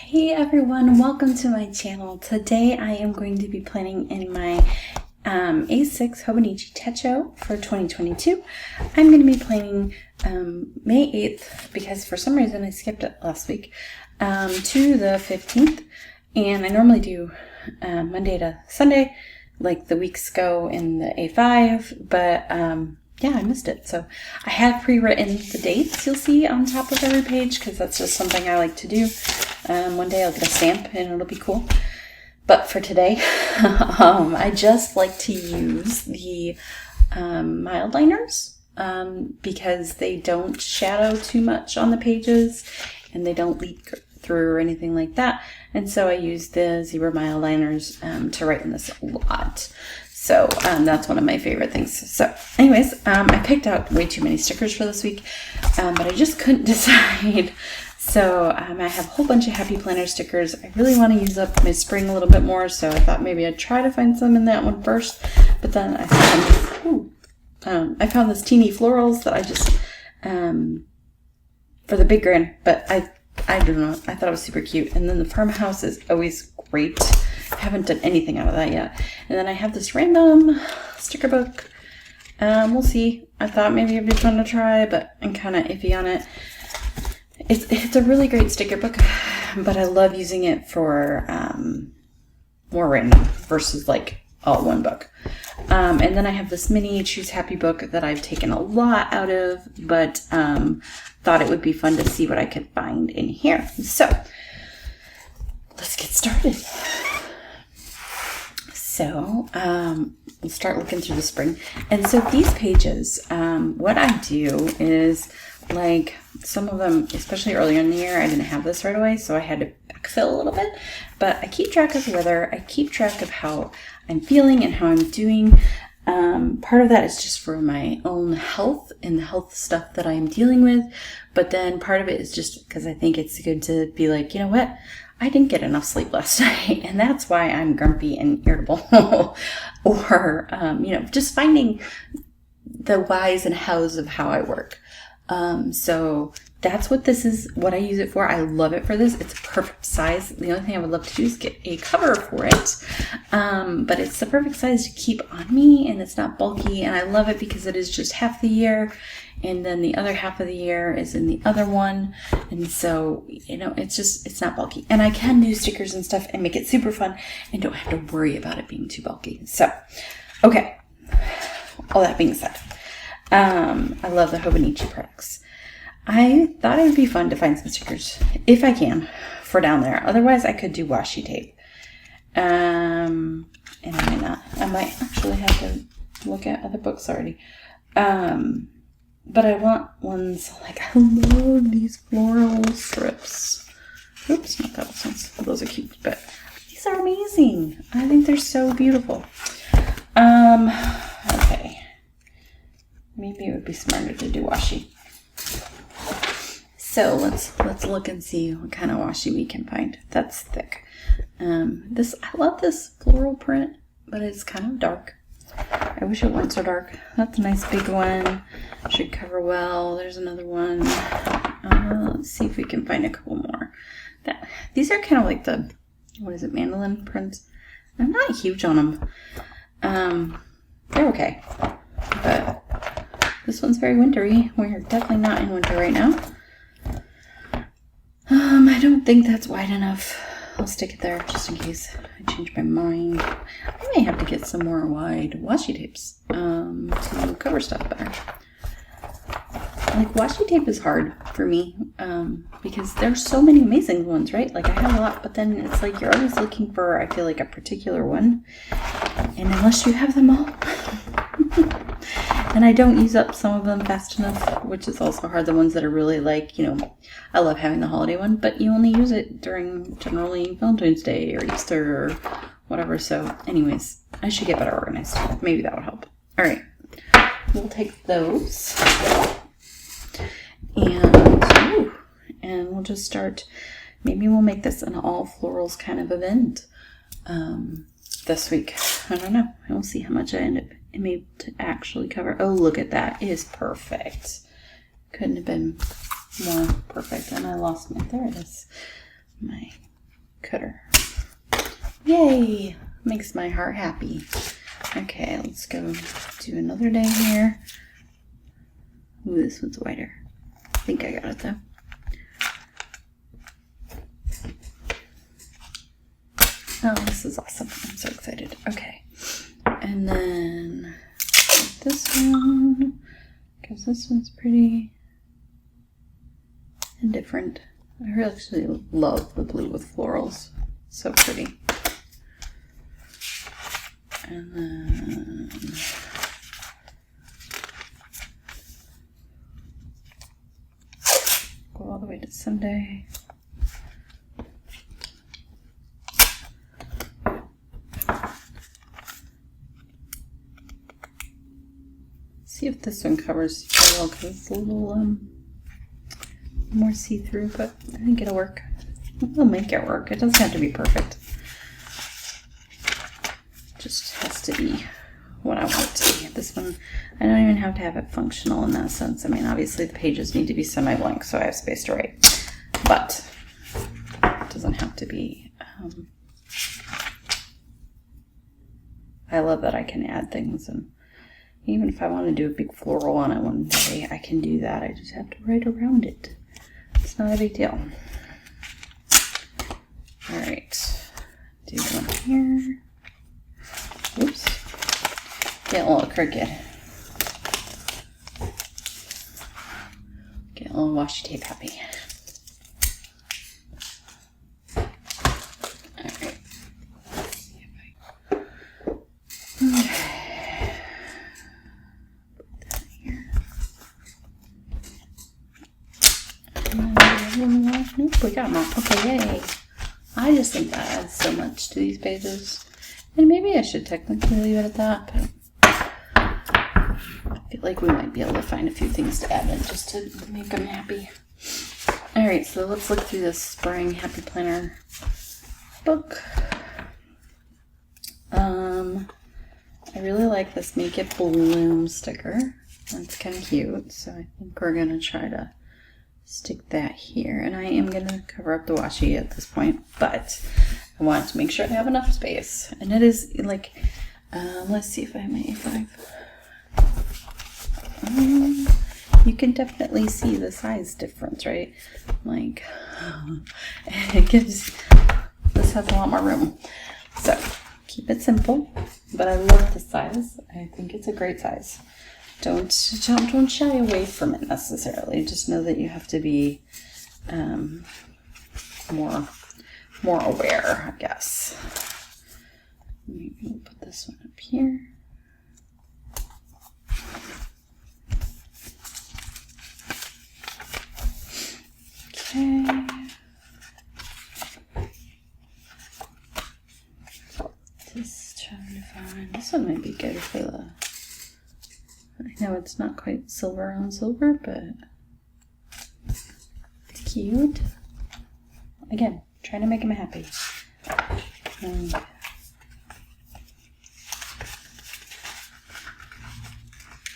Hey everyone, welcome to my channel. Today I am going to be planning in my A6 Hobonichi Techo for 2022. I'm going to be planning May 8th because for some reason I skipped it last week to the 15th, and I normally do Monday to Sunday like the weeks go in the A5, but yeah, I missed it. So I have pre-written the dates you'll see on top of every page because that's just something I like to do. One day I'll get a stamp and it'll be cool. But for today, I just like to use the mild liners because they don't shadow too much on the pages and they don't leak through or anything like that. And so I use the zebra mild liners to write in this a lot. So that's one of my favorite things. So anyways, I picked out way too many stickers for this week, but I just couldn't decide. So I have a whole bunch of Happy Planner stickers. I really want to use up my spring a little bit more, so I thought maybe I'd try to find some in that one first. But then I found this teeny florals that I just, for the big grand, but I don't know, I thought it was super cute. And then the farmhouse is always great. I haven't done anything out of that yet. And then I have this random sticker book. We'll see. I thought maybe it'd be fun to try, but I'm kind of iffy on it. It's a really great sticker book, but I love using it for more random versus like all one book. And then I have this mini Choose Happy book that I've taken a lot out of, but thought it would be fun to see what I could find in here. So let's get started. So we'll start looking through the spring. And so these pages, what I do is, like, some of them, especially earlier in the year, I didn't have this right away, so I had to backfill a little bit. But I keep track of the weather. I keep track of how I'm feeling and how I'm doing. Part of that is just for my own health and the health stuff that I am dealing with. But then part of it is just because I think it's good to be like, you know what? I didn't get enough sleep last night, and that's why I'm grumpy and irritable. Or, just finding the whys and hows of how I work. So that's what this is, what I use it for. I love it for this. It's a perfect size. The only thing I would love to do is get a cover for it. But it's the perfect size to keep on me, and it's not bulky, and I love it because it is just half the year, and then the other half of the year is in the other one. And so, it's not bulky, and I can do stickers and stuff and make it super fun and don't have to worry about it being too bulky. So, okay. All that being said, I love the Hobonichi products. I thought it would be fun to find some stickers, if I can, for down there. Otherwise, I could do washi tape. And I might not. I might actually have to look at other books already. But I want ones, like, I love these floral strips. Oops, not those ones. Those are cute, but these are amazing. I think they're so beautiful. Okay. Maybe it would be smarter to do washi. So let's look and see what kind of washi we can find. That's thick. I love this floral print, but it's kind of dark. I wish it weren't so dark. That's a nice big one. Should cover well. There's another one. Let's see if we can find a couple more. These are kind of like the, what is it, mandolin prints. I'm not huge on them. They're okay, but this one's very wintry. We're definitely not in winter right now. I don't think that's wide enough. I'll stick it there just in case I change my mind. I may have to get some more wide washi tapes to cover stuff better. Like, washi tape is hard for me because there's so many amazing ones, right? Like, I have a lot, but then it's like you're always looking for, I feel like, a particular one. And unless you have them all... And I don't use up some of them fast enough, which is also hard. The ones that are really like, I love having the holiday one, but you only use it during generally Valentine's Day or Easter or whatever. So anyways, I should get better organized. Maybe that would help. All right, we'll take those and we'll just start. Maybe we'll make this an all florals kind of event this week. I don't know. We'll see how much I end up able to actually cover. Oh, look at that. It is perfect. Couldn't have been more perfect. And I lost my, there it is. My cutter. Yay! Makes my heart happy. Okay, let's go do another day here. Ooh, this one's wider. I think I got it though. Oh, this is awesome. I'm so excited. Okay. And then this one, because this one's pretty and different. I really actually love the blue with florals. So pretty. And then go all the way to Sunday. See if this one covers well, because it's a little more see-through, but I think it'll work. We'll make it work. It doesn't have to be perfect. It just has to be what I want it to be. This one, I don't even have to have it functional in that sense. I mean, obviously the pages need to be semi-blank so I have space to write, but it doesn't have to be. I love that I can add things, and even if I want to do a big floral on it one day, I can do that. I just have to write around it. It's not a big deal. All right, do one here. Oops, get a little crooked. Get a little washi tape happy. All right. Let's see if I... Okay. Put that here. Nope, we got them all. Okay, yay. I just think that adds so much to these pages. And maybe I should technically leave it at that, but I feel like we might be able to find a few things to add in just to make them happy. Alright, so let's look through this Spring Happy Planner book. I really like this Make It Bloom sticker. That's kind of cute, so I think we're going to try to stick that here. And I am going to cover up the washi at this point, but I want to make sure I have enough space. And it is like, let's see if I have my A5. You can definitely see the size difference, right? Like, it gives, this has a lot more room. So, keep it simple, but I love the size. I think it's a great size. Don't shy away from it necessarily. Just know that you have to be more aware, I guess. Maybe we'll put this one up here. Okay. Just trying to find, this one might be good for the, I know it's not quite silver on silver, but it's cute. Again, trying to make him happy.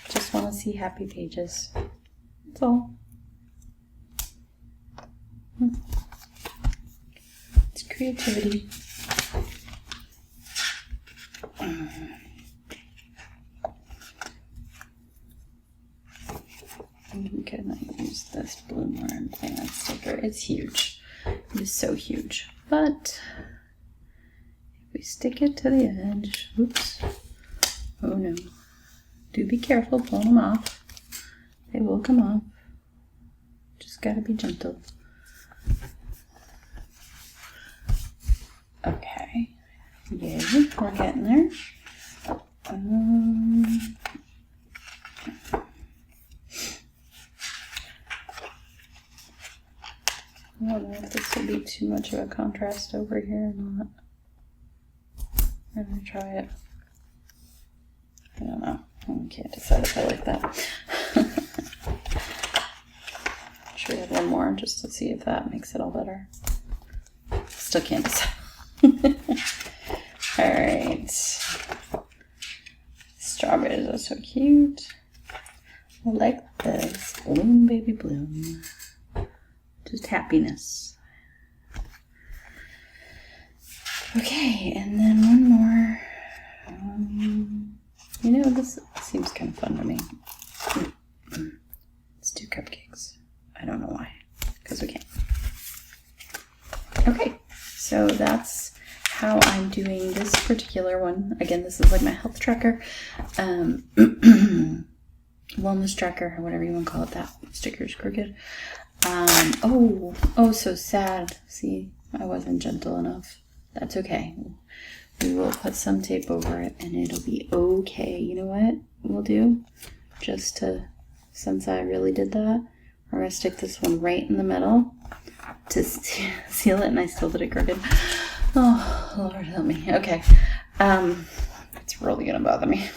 Just want to see happy pages. That's all. It's creativity. Can I use this Bloom Learn Plan sticker? It's huge. It is so huge. But if we stick it to the edge, oops. Oh no. Do be careful pulling them off. They will come off. Just gotta be gentle. Okay. Yay, we're getting there. I don't know if this will be too much of a contrast over here or not. I'm gonna try it. I don't know. I can't decide if I like that. Should we have one more just to see if that makes it all better? Still can't decide. Alright. Strawberries are so cute. I like this. Bloom, baby, bloom. Just happiness. Okay, and then one more. You know, this seems kind of fun to me. Let's do cupcakes. I don't know why, because we can. Okay, so that's how I'm doing this particular one. Again, this is like my health tracker, wellness tracker, or whatever you want to call it. That sticker's crooked. Oh, so sad. See, I wasn't gentle enough. That's okay. We will put some tape over it and it'll be okay. You know what we'll do? Since I really did that, we're going to stick this one right in the middle to seal it, and I still did it crooked. Oh, Lord help me. Okay. It's really going to bother me.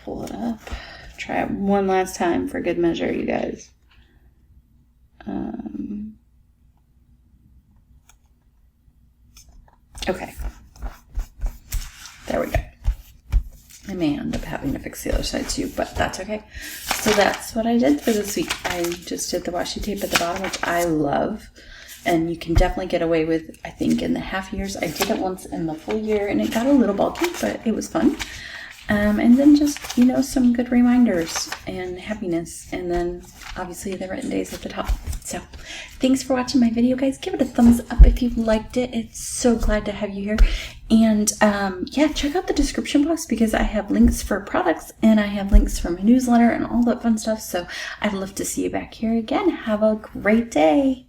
Pull it up. Try it one last time for good measure, you guys. Okay. There we go. I may end up having to fix the other side too, but that's okay. So that's what I did for this week. I just did the washi tape at the bottom, which I love. And you can definitely get away with, I think, in the half years. I did it once in the full year, and it got a little bulky, but it was fun. And then just, some good reminders and happiness. And then, obviously, the written days at the top. So, thanks for watching my video, guys. Give it a thumbs up if you liked it. It's so glad to have you here. And, yeah, check out the description box because I have links for products and I have links for my newsletter and all that fun stuff. So, I'd love to see you back here again. Have a great day.